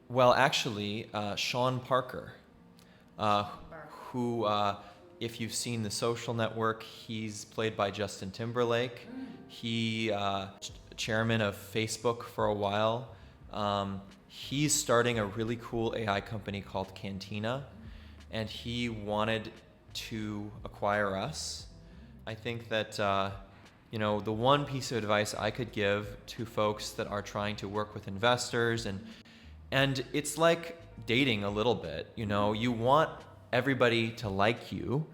Well, actually, Sean Parker, uh, who, if you've seen The Social Network, he's played by Justin Timberlake. He, chairman of Facebook for a while. He's starting a really cool AI company called Cantina, and he wanted to acquire us. I think that, the one piece of advice I could give to folks that are trying to work with investors, and it's like dating a little bit, you want everybody to like you,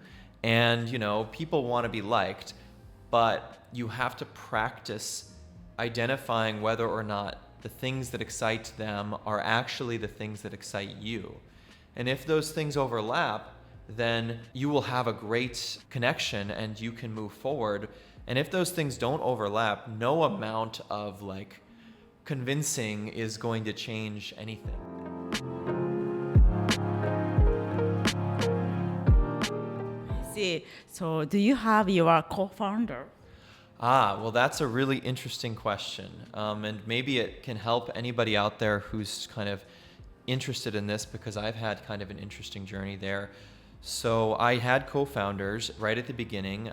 and, people want to be liked, but you have to practice identifying whether or not the things that excite them are actually the things that excite you. And if those things overlap, then you will have a great connection and you can move forward. And if those things don't overlap, no amount of convincing is going to change anything. I see. So do you have your co-founder? Well, that's a really interesting question. And maybe it can help anybody out there who's kind of interested in this, because I've had kind of an interesting journey there. So I had co-founders right at the beginning.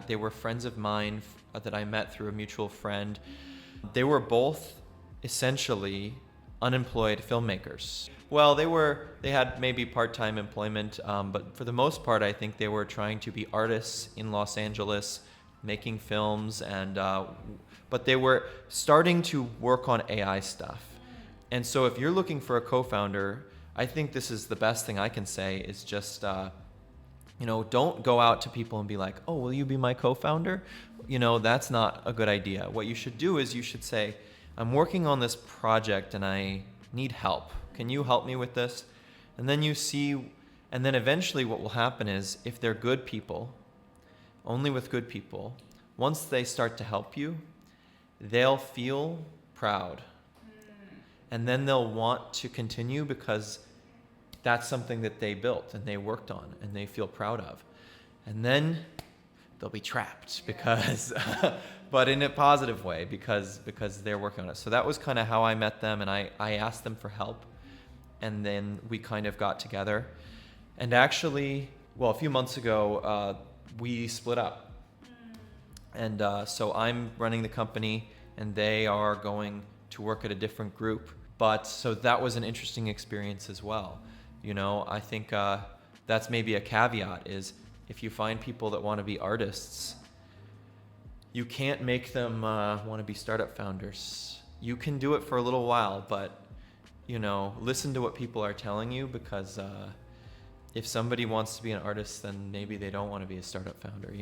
They were friends of mine that I met through a mutual friend. They were both essentially unemployed filmmakers. Well, they had maybe part-time employment, but for the most part, I think they were trying to be artists in Los Angeles, making films, but they were starting to work on AI stuff. And so if you're looking for a co-founder, I think this is the best thing I can say is just, don't go out to people and be like, oh, will you be my co-founder? That's not a good idea. What you should do is you should say, I'm working on this project and I need help. Can you help me with this? And then and then eventually what will happen is, if they're good people, only with good people, once they start to help you, they'll feel proud. And then they'll want to continue because that's something that they built and they worked on and they feel proud of. And then they'll be trapped because, but in a positive way, because they're working on it. So that was kind of how I met them, and I asked them for help. And then we kind of got together. And actually, a few months ago, we split up. And so I'm running the company and they are going to work at a different group. But so that was an interesting experience as well. I think that's maybe a caveat, is if you find people that want to be artists, you can't make them want to be startup founders. You can do it for a little while, but, listen to what people are telling you, because if somebody wants to be an artist, then maybe they don't want to be a startup founder,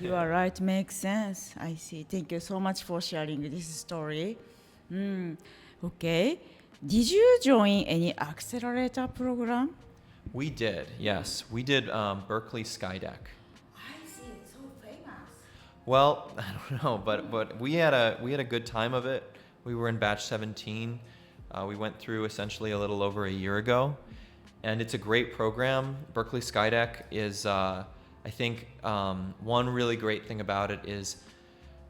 You are right. Makes sense. I see. Thank you so much for sharing this story. Okay. Did you join any accelerator program? We did, yes. We did Berkeley SkyDeck. I see. It's so famous. Well, I don't know, but we had a good time of it. We were in batch 17. We went through essentially a little over a year ago. And it's a great program. Berkeley SkyDeck is, I think, one really great thing about it is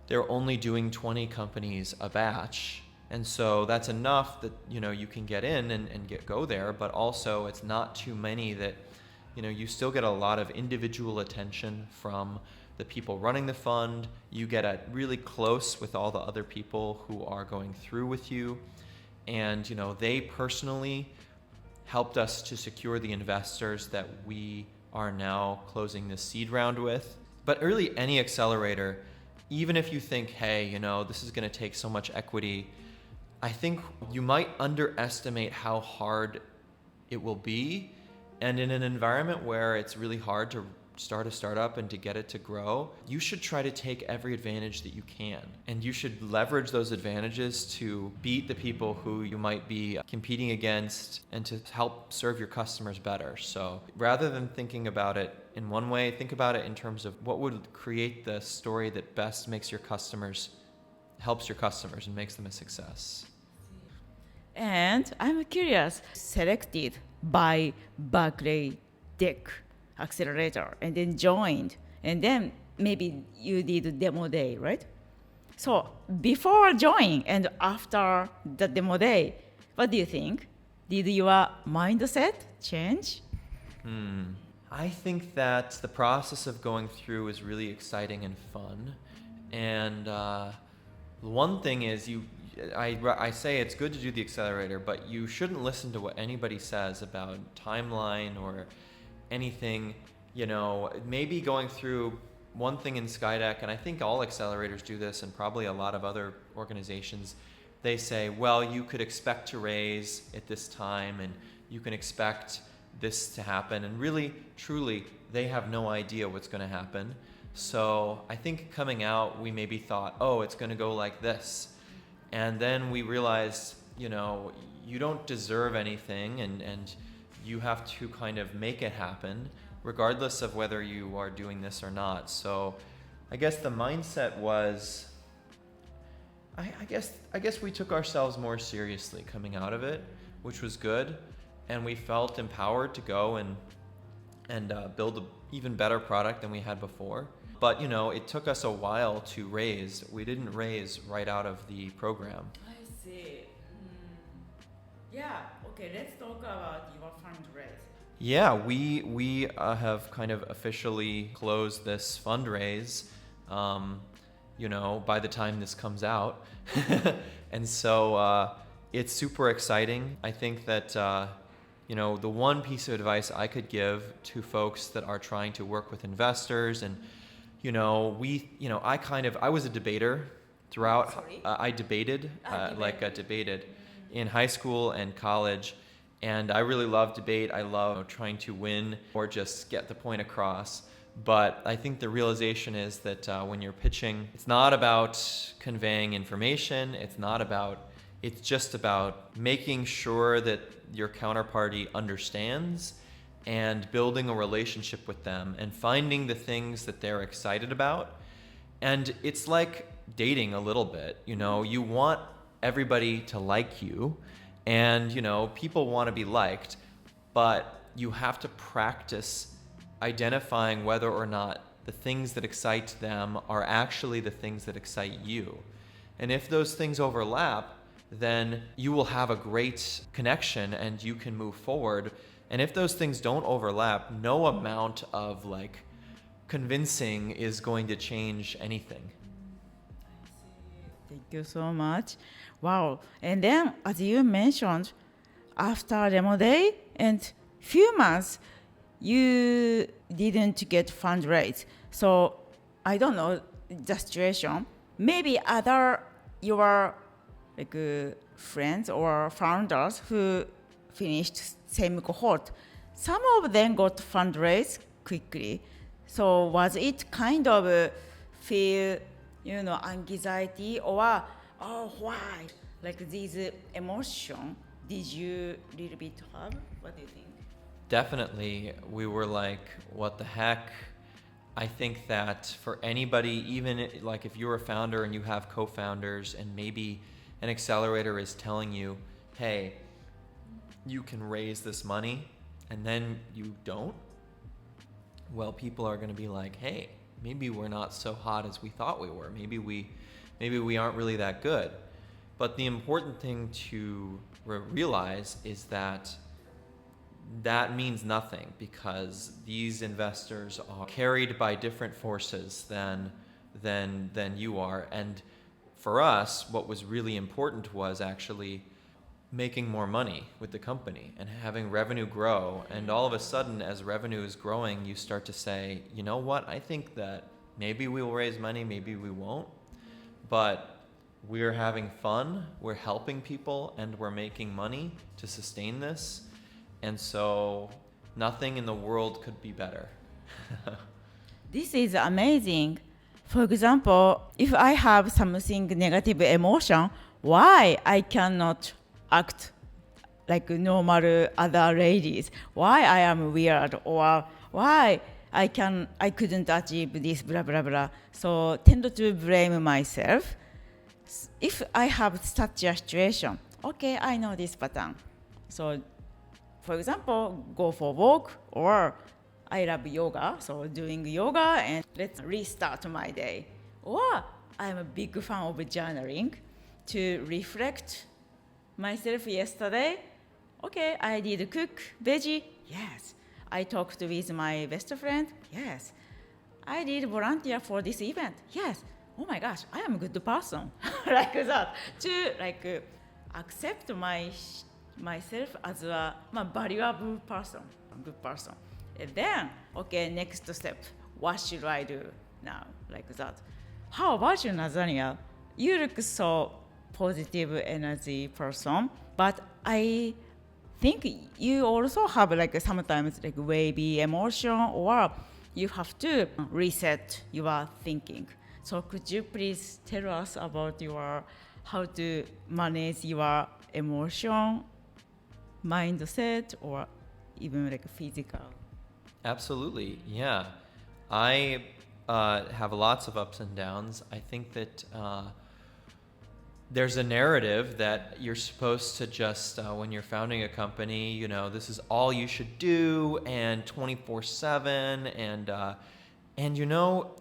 they're only doing 20 companies a batch. And so that's enough that, you can get in and go there, but also it's not too many that, you still get a lot of individual attention from the people running the fund. You get really close with all the other people who are going through with you. And, they personally helped us to secure the investors that we are now closing this seed round with. But really any accelerator, even if you think, hey, this is going to take so much equity, I think you might underestimate how hard it will be. And in an environment where it's really hard to start a startup and to get it to grow, you should try to take every advantage that you can. And you should leverage those advantages to beat the people who you might be competing against and to help serve your customers better. So rather than thinking about it in one way, think about it in terms of what would create the story that best helps your customers and makes them a success. And I'm curious, selected by Berkeley SkyDeck accelerator and then joined, and then maybe you did demo day, right? So before joining and after the demo day, what do you think? did your mindset change? I think that the process of going through is really exciting and fun. And one thing is I say it's good to do the accelerator, but you shouldn't listen to what anybody says about timeline or anything. Maybe going through one thing in SkyDeck, and I think all accelerators do this, and probably a lot of other organizations, they say, well, you could expect to raise at this time, and you can expect this to happen. And really, truly, they have no idea what's going to happen. So I think coming out, we maybe thought, oh, it's going to go like this. And then we realized, you don't deserve anything, and you have to kind of make it happen, regardless of whether you are doing this or not. So I guess the mindset was, I guess we took ourselves more seriously coming out of it, which was good. And we felt empowered to go and build an even better product than we had before. But, it took us a while to raise. We didn't raise right out of the program. I see. Yeah, okay, let's talk about your fundraise. Yeah, we have kind of officially closed this fundraise, by the time this comes out. And so it's super exciting. I think that, the one piece of advice I could give to folks that are trying to work with investors, and, I was a debater throughout. Sorry? I debated, debated in high school and college. And I really love debate. I love trying to win or just get the point across. But I think the realization is that when you're pitching, it's not about conveying information. It's just about making sure that your counterparty understands and building a relationship with them and finding the things that they're excited about. And it's like dating a little bit. You want everybody to like you. And, people want to be liked, but you have to practice identifying whether or not the things that excite them are actually the things that excite you. And if those things overlap, then you will have a great connection and you can move forward. And if those things don't overlap, no amount of convincing is going to change anything. Thank you so much. Wow. And then, as you mentioned, after demo day and few months, you didn't get fundraise. So I don't know the situation. Maybe other your friends or founders who finished same cohort, some of them got fundraise quickly. So was it kind of feel anxiety or why? These emotion, did you little bit have? What do you think? Definitely, we were like, what the heck? I think that for anybody, even if you're a founder and you have co-founders and maybe an accelerator is telling you, hey, you can raise this money, and then you don't, well, people are going to be like, hey, maybe we're not so hot as we thought we were. Maybe we aren't really that good. But the important thing to realize is that means nothing, because these investors are carried by different forces than you are. And for us, what was really important was actually making more money with the company and having revenue grow. And all of a sudden, as revenue is growing, you start to say, you know what, I think that maybe we will raise money, maybe we won't. But we're having fun, we're helping people, and we're making money to sustain this. And so nothing in the world could be better. This is amazing. For example, if I have something negative emotion, why I cannot act like normal other ladies? Why I am weird, or why I couldn't achieve this, blah blah blah. So tend to blame myself. If I have such a situation, okay, I know this pattern. So, for example, go for walk, or I love yoga, so doing yoga and let's restart my day. Or I'm a big fan of journaling to reflect myself yesterday. Okay, I did cook veggie. Yes. I talked with my best friend. Yes. I did volunteer for this event. Yes. Oh my gosh, I am a good person. Like that. To accept myself as a valuable person, a good person. And then, okay, next step. What should I do now? Like that. How about you, Nathaniel? You look so positive energy person, but I think you also have like sometimes like wavy emotion, or you have to reset your thinking. So could you please tell us about your how to manage your emotion, mindset, or even like physical? Absolutely, yeah. I have lots of ups and downs. I think that there's a narrative that you're supposed to just, when you're founding a company, you know, this is all you should do, and 24/7, and you know,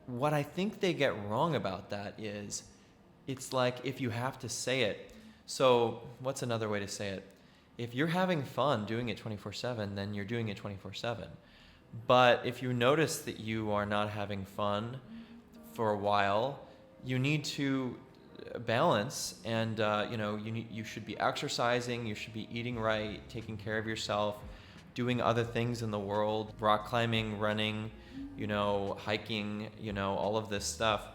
what I think they get wrong about that is, it's like if you have to say it. So what's another way to say it? If you're having fun doing it 24/7, then you're doing it 24/7. But if you notice that you are not having fun for a while, you need to balance, and you should be exercising, you should be eating right, taking care of yourself, doing other things in the world, rock climbing, running, hiking, all of this stuff.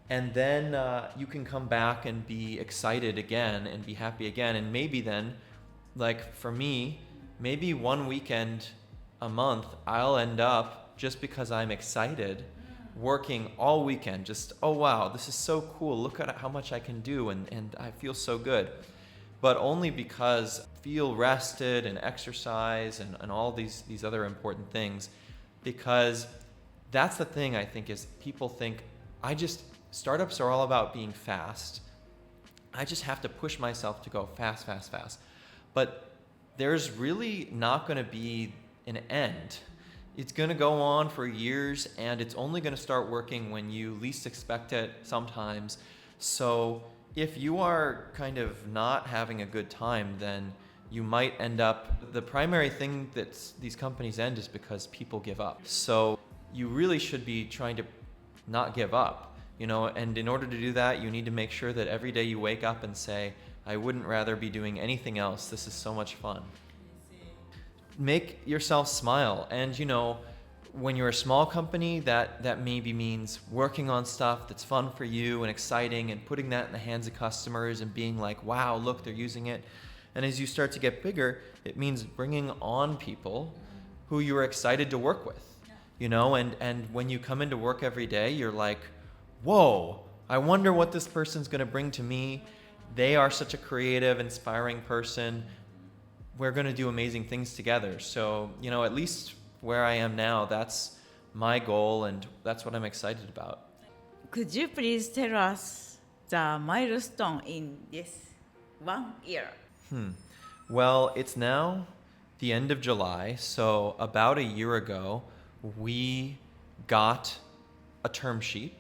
And then you can come back and be excited again and be happy again. And maybe then, like for me, maybe one weekend a month, I'll end up, just because I'm excited, working all weekend. Just, oh wow, this is so cool. Look at how much I can do, and I feel so good. But only because I feel rested and exercise and all these other important things. Because that's the thing, I think, is people think, startups are all about being fast. I just have to push myself to go fast, fast, fast. But there's really not going to be an end. It's going to go on for years, and it's only going to start working when you least expect it sometimes. So if you are kind of not having a good time, then you might end up, the primary thing that these companies end is because people give up. So you really should be trying to not give up. And in order to do that, you need to make sure that every day you wake up and say, I wouldn't rather be doing anything else. This is so much fun. Make yourself smile. And when you're a small company, that maybe means working on stuff that's fun for you and exciting, and putting that in the hands of customers and being like, wow, look, they're using it. And as you start to get bigger, it means bringing on people who you're excited to work with. And when you come into work every day, you're like, whoa, I wonder what this person's going to bring to me. They are such a creative, inspiring person. We're going to do amazing things together. So, at least where I am now, that's my goal, and that's what I'm excited about. Could you please tell us the milestone in this 1 year? Well, it's now the end of July, so about a year ago, we got a term sheet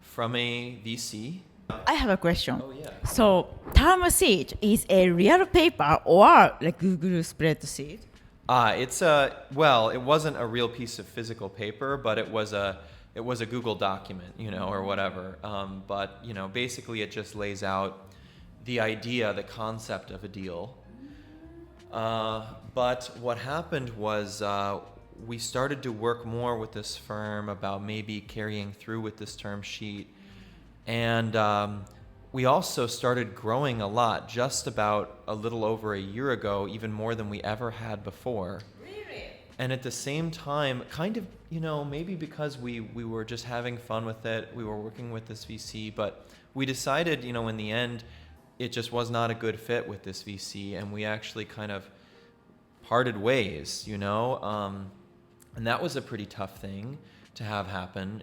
from a VC. I have a question. Oh, yeah. So, term sheet is a real paper or like Google spreadsheet? It wasn't a real piece of physical paper, but it was a Google document, or whatever. But basically it just lays out the idea, the concept of a deal. But what happened was we started to work more with this firm about maybe carrying through with this term sheet. And we also started growing a lot just about a little over a year ago, even more than we ever had before. Really? And at the same time, kind of, maybe because we were just having fun with it, we were working with this VC, but we decided, in the end, it just was not a good fit with this VC, and we actually kind of parted ways, and that was a pretty tough thing to have happen,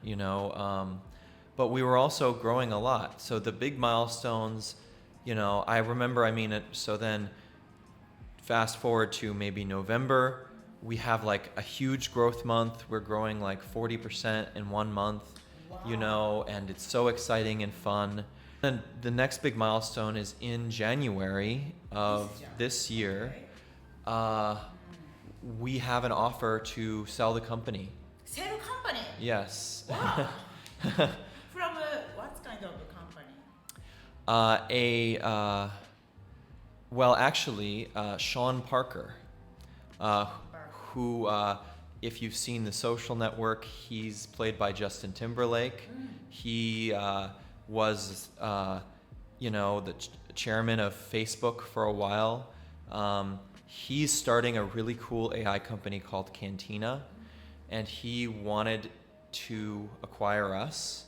but we were also growing a lot. So the big milestones, I remember, so then fast forward to maybe November, we have like a huge growth month. We're growing like 40% in 1 month, Wow. And it's so exciting and fun. And the next big milestone is in January of this year. We have an offer to sell the company. Sell company? Yes. Wow. From what kind of a company? Well, actually, Sean Parker, who, if you've seen The Social Network, he's played by Justin Timberlake. He was, the chairman of Facebook for a while. He's starting a really cool AI company called Cantina, and he wanted to acquire us.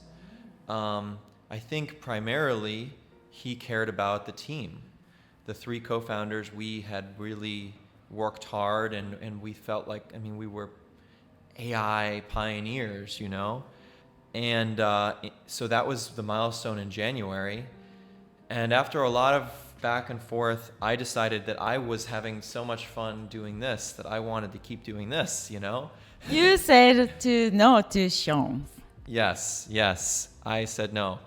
I think primarily he cared about the team. The three co-founders, we had really worked hard, and we felt like, we were AI pioneers, And so that was the milestone in January. And after a lot of back and forth, I decided that I was having so much fun doing this that I wanted to keep doing this, You said no to Sean. Yes. I said no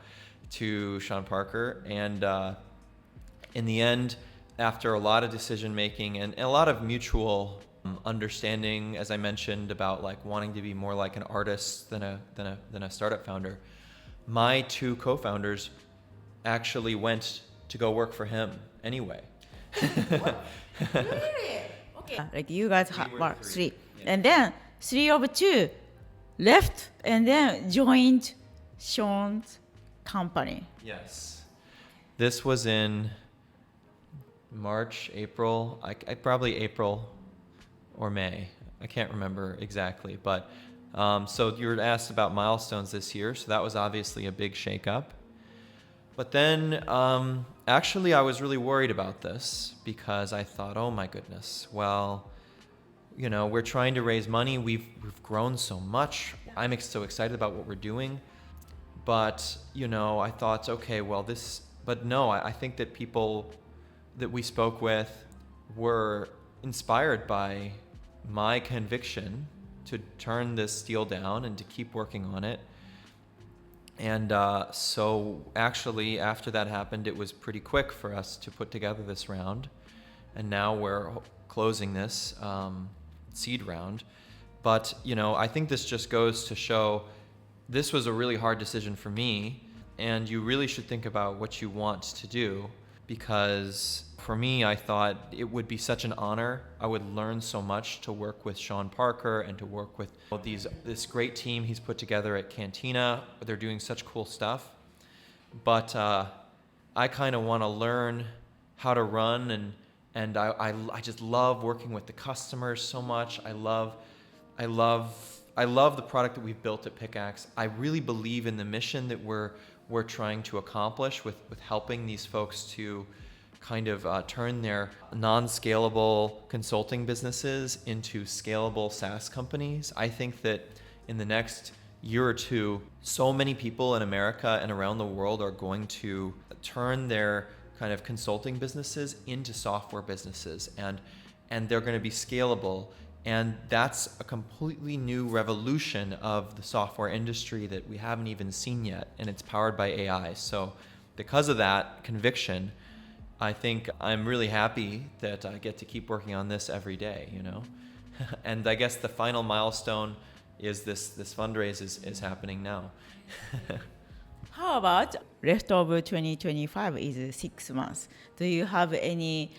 to Sean Parker. And in the end, after a lot of decision making and a lot of mutual understanding, as I mentioned, about like wanting to be more like an artist than a startup founder, my two co-founders actually went to go work for him anyway. Really? Okay. Like you guys were three. Yeah. And then 3 of 2 left and then joined Sean's company. Yes. This was in March, April, I probably April or May. I can't remember exactly. But so you were asked about milestones this year. So that was obviously a big shakeup. But then actually I was really worried about this because I thought, oh my goodness, well, we're trying to raise money. We've grown so much. I'm so excited about what we're doing. But, I thought, okay, well, but no, I think that people that we spoke with were inspired by my conviction to turn this deal down and to keep working on it. And so actually, after that happened, it was pretty quick for us to put together this round. And now we're closing this seed round. But, I think this just goes to show this was a really hard decision for me. And you really should think about what you want to do, because for me, I thought it would be such an honor. I would learn so much to work with Sean Parker and to work with this great team he's put together at Cantina. They're doing such cool stuff. But I kind of want to learn how to run, and I just love working with the customers so much. I love the product that we've built at Pickaxe. I really believe in the mission that we're trying to accomplish with helping these folks to kind of turn their non-scalable consulting businesses into scalable SaaS companies. I think that in the next year or two, so many people in America and around the world are going to turn their kind of consulting businesses into software businesses, and they're going to be scalable. And that's a completely new revolution of the software industry that we haven't even seen yet, and it's powered by AI. So because of that conviction, I think I'm really happy that I get to keep working on this every day, And I guess the final milestone is this fundraise is happening now. How about rest of 2025 is 6 months? Do you have any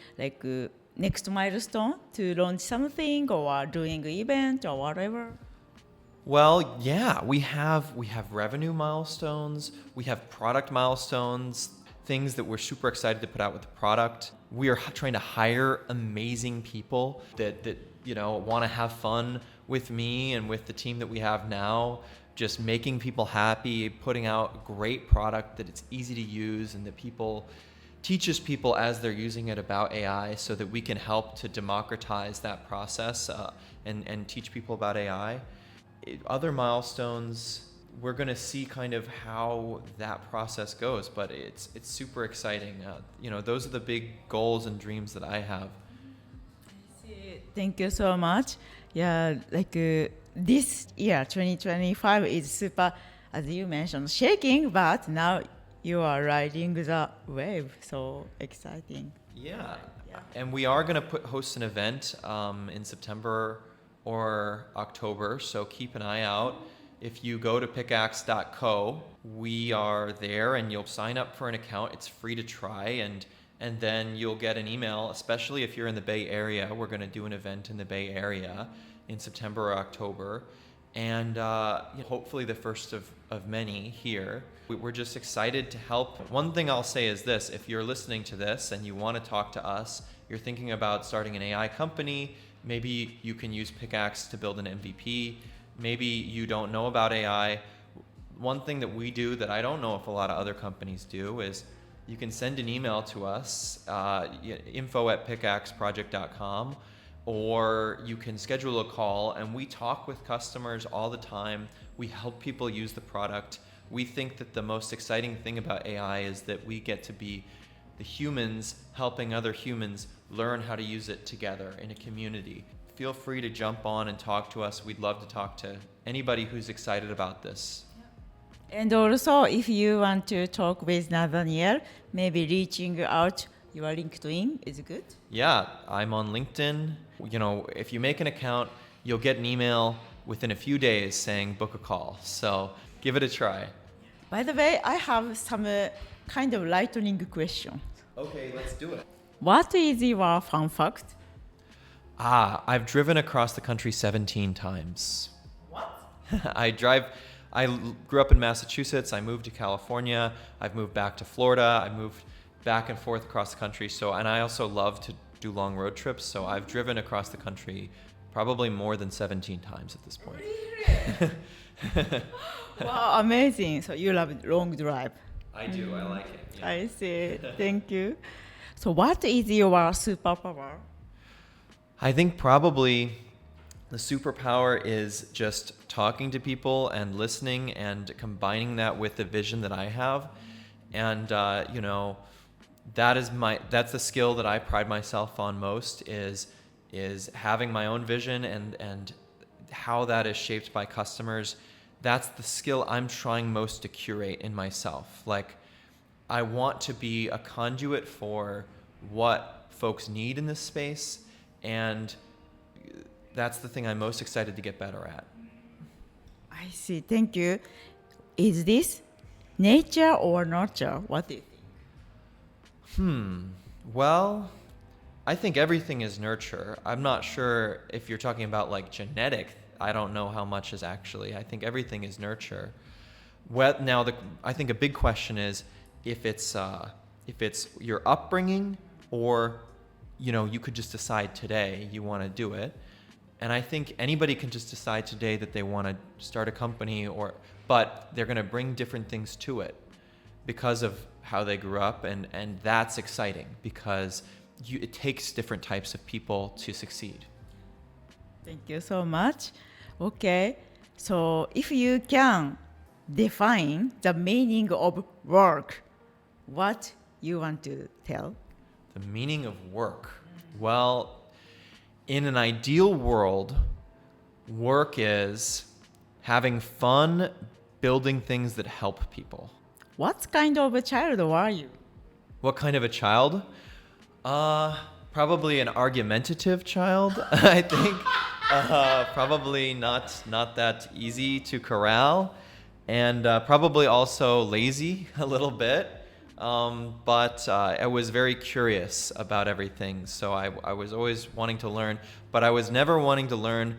next milestone to launch something or doing an event or whatever? Well, yeah, we have revenue milestones, we have product milestones, things that we're super excited to put out with the product. We are trying to hire amazing people that want to have fun with me and with the team that we have now, just making people happy, putting out great product that it's easy to use and that teaches people as they're using it about AI, so that we can help to democratize that process and teach people about AI. Other milestones, we're going to see kind of how that process goes, but it's super exciting. Those are the big goals and dreams that I have. Thank you so much. Yeah, this year 2025 is super, as you mentioned, shaking, but now you are riding the wave. So exciting. Yeah. Yeah. And we are going to host an event in September or October, so keep an eye out. If you go to pickaxe.co, we are there and you'll sign up for an account. It's free to try, and then you'll get an email, especially if you're in the Bay Area. We're going to do an event in the Bay Area in September or October, and hopefully the first of many here. We're just excited to help. One thing I'll say is this: if you're listening to this and you want to talk to us, you're thinking about starting an AI company, maybe you can use Pickaxe to build an MVP. Maybe you don't know about AI. One thing that we do that I don't know if a lot of other companies do is you can send an email to us, info@pickaxeproject.com, or you can schedule a call, and we talk with customers all the time. We help people use the product. We think that the most exciting thing about AI is that we get to be the humans helping other humans learn how to use it together in a community. Feel free to jump on and talk to us. We'd love to talk to anybody who's excited about this. And also, if you want to talk with Nathaniel, maybe reaching out your LinkedIn is good. Yeah, I'm on LinkedIn. If you make an account, you'll get an email within a few days saying book a call. So give it a try. By the way, I have some kind of lightning question. Okay, let's do it. What is your fun fact? I've driven across the country 17 times. What? I grew up in Massachusetts. I moved to California. I've moved back to Florida. I moved back and forth across the country. And I also love to do long road trips. So I've driven across the country probably more than 17 times at this point. Really? Wow, amazing. So you love long drive. I do. I like it. Yeah. I see. Thank you. So what is your superpower? I think probably the superpower is just talking to people and listening and combining that with the vision that I have. And, that's the skill that I pride myself on most is having my own vision and how that is shaped by customers. That's the skill I'm trying most to curate in myself. Like, I want to be a conduit for what folks need in this space, and that's the thing I'm most excited to get better at. I see. Thank you. Is this nature or nurture? What do you think? Well, I think everything is nurture. I'm not sure if you're talking about like genetic. I don't know how much is actually. I think everything is nurture. Well, now I think a big question is if it's your upbringing, or you could just decide today you want to do it. And I think anybody can just decide today that they want to start a company, but they're going to bring different things to it because of how they grew up, and that's exciting because it takes different types of people to succeed. Thank you so much. Okay, so if you can define the meaning of work, what you want to tell? The meaning of work. Well, in an ideal world, work is having fun building things that help people. What kind of a child are you? What kind of a child? Probably an argumentative child, I think. Probably not that easy to corral, and probably also lazy a little bit. But I was very curious about everything, so I was always wanting to learn, but I was never wanting to learn.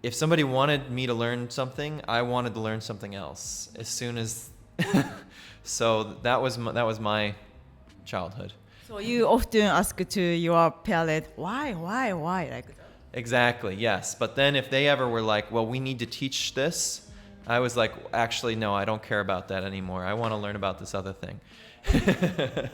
If somebody wanted me to learn something, I wanted to learn something else as soon as. So that was my childhood. So you often ask to your parent, why, like that? Exactly, yes. But then if they ever were like, well, we need to teach this, I was like, actually, no, I don't care about that anymore. I want to learn about this other thing. I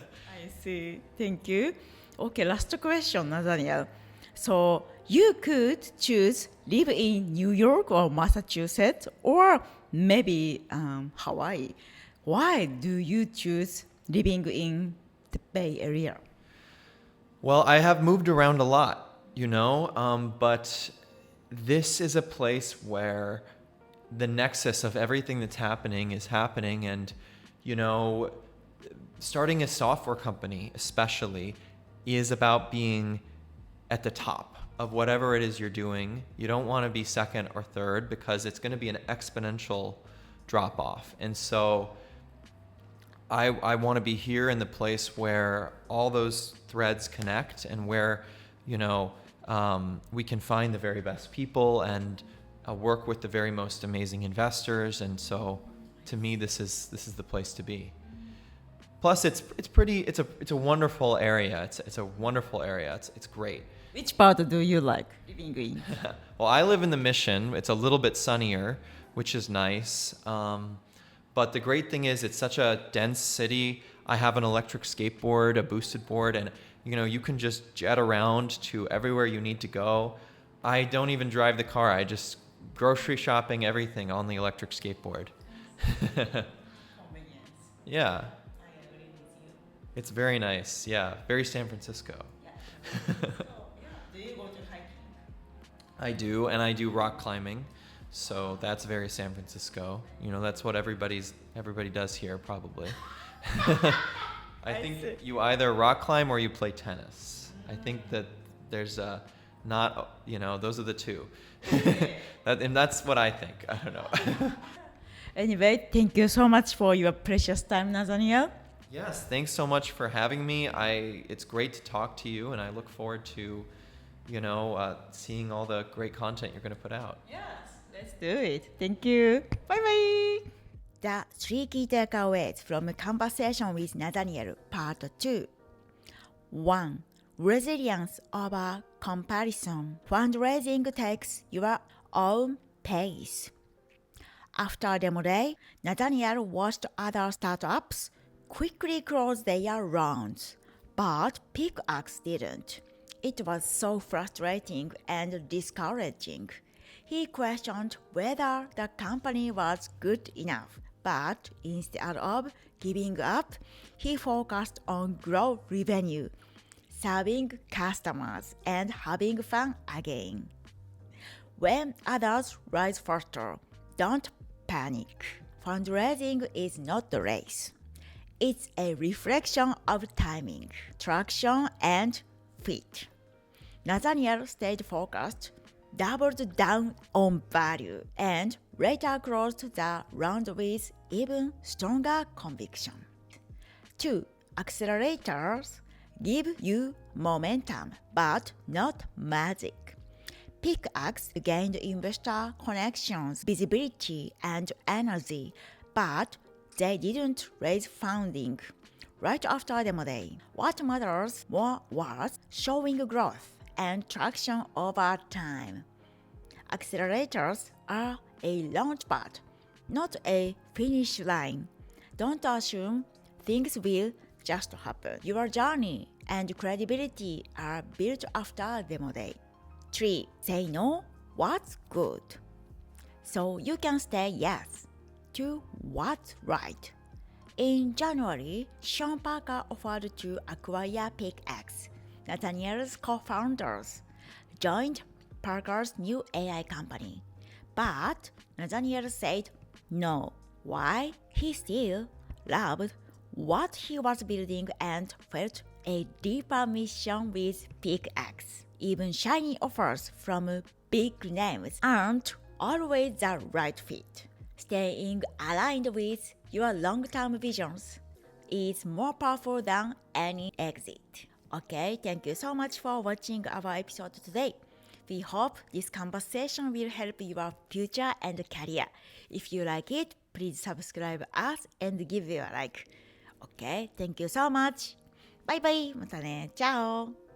see. Thank you. Okay, last question, Nathaniel. So you could choose live in New York or Massachusetts or maybe Hawaii. Why do you choose living in the Bay Area? Well, I have moved around a lot, but this is a place where the nexus of everything that's happening is happening, and you know, starting a software company especially is about being at the top of whatever it is you're doing. You don't want to be second or third because it's going to be an exponential drop off. And so I want to be here in the place where all those threads connect and where, you know, we can find the very best people and work with the very most amazing investors. And so to me, this is the place to be. Plus it's a wonderful area. It's a wonderful area. It's great. Which part do you like living in? Well, I live in the Mission. It's a little bit sunnier, which is nice. But the great thing is it's such a dense city. I have an electric skateboard, a boosted board, and you know, you can just jet around to everywhere you need to go. I don't even drive the car. I just grocery shopping, everything on the electric skateboard. Convenience. Yeah, I agree with you. it's very nice. Yeah, very San Francisco. Do you go to hiking? I do, and I do rock climbing. So that's very San Francisco. You know, that's what everybody does here, probably. I think see. you either rock climb or you play tennis. I think that there's not, you know, those are the two. And that's what I think. I don't know. Anyway, thank you so much for your precious time, Nathaniel. Yes, thanks so much for having me. It's great to talk to you, and I look forward to, you know, seeing all the great content you're going to put out. Yes, let's do it. Thank you. Bye bye. The 3 key takeaways from a conversation with Nathaniel, part 2. 1. Resilience over comparison. Fundraising takes your own pace. After demo day, Nathaniel watched other startups quickly close their rounds, but Pickaxe didn't. It was so frustrating and discouraging. He questioned whether the company was good enough, but instead of giving up, he focused on growth revenue, serving customers, and having fun again. When others rise faster, don't panic. Fundraising is not the race. It's a reflection of timing, traction, and fit. Nathaniel stayed focused, doubled down on value, and later closed the round with even stronger conviction. 2. Accelerators give you momentum, but not magic. Pickaxe gained investor connections, visibility, and energy, but they didn't raise funding. Right after demo day, what matters more was showing growth and traction over time. Accelerators are a launchpad, not a finish line. Don't assume things will just happen. Your journey and credibility are built after demo day. 3. Say no, what's good, so you can say yes to what's right. In January, Sean Parker offered to acquire Pickaxe. Nathaniel's co-founders joined Parker's new AI company. But Nathaniel said no. Why? He still loved what he was building and felt a deeper mission with Pickaxe. Even shiny offers from big names aren't always the right fit. Staying aligned with your long-term visions is more powerful than any exit. Okay, thank you so much for watching our episode today. We hope this conversation will help your future and career. If you like it, please subscribe us and give it a like. Okay, thank you so much. Bye bye. またね。チャオ。